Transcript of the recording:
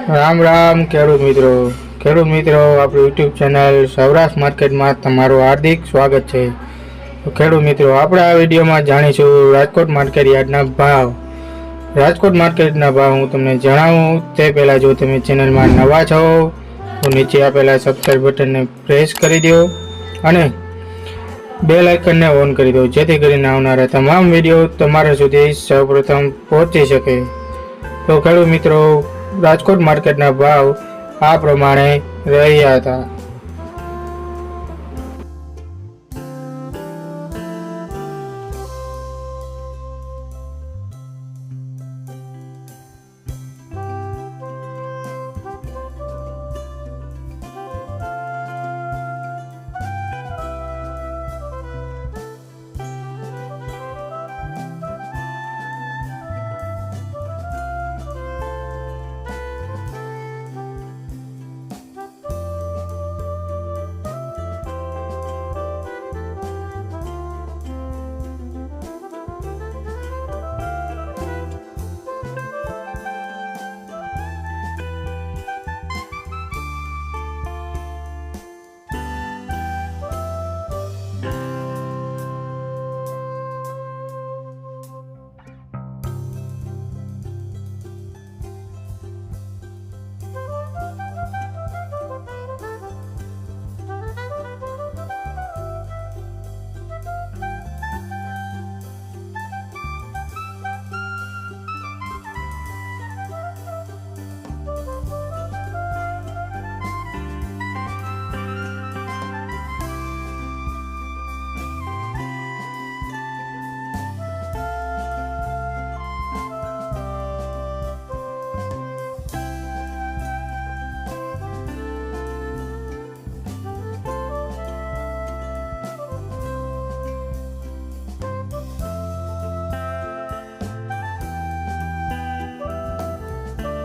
રામ રામ ખેડૂત મિત્રો આપણું યુટ્યુબ ચેનલ સૌરાષ્ટ્ર માર્કેટમાં તમારું હાર્દિક સ્વાગત છે। તો ખેડૂત મિત્રો, આપણે આ વિડીયોમાં જાણીશું રાજકોટ માર્કેટ યાર્ડના ભાવ। રાજકોટ માર્કેટના ભાવ હું તમને જણાવું તે પહેલાં જો તમે ચેનલમાં નવા છો તો નીચે આપેલા સબસ્ક્રાઇબ બટનને પ્રેસ કરી દો અને બેલ આઇકનને ઓન કરી દો, જેથી કરીને આવનારા તમામ વિડીયો તમારા સુધી સૌપ્રથમ પહોંચી શકે। તો ખેડૂત મિત્રો, રાજકોટ માર્કેટના ભાવ આ પ્રમાણે રહ્યા હતા।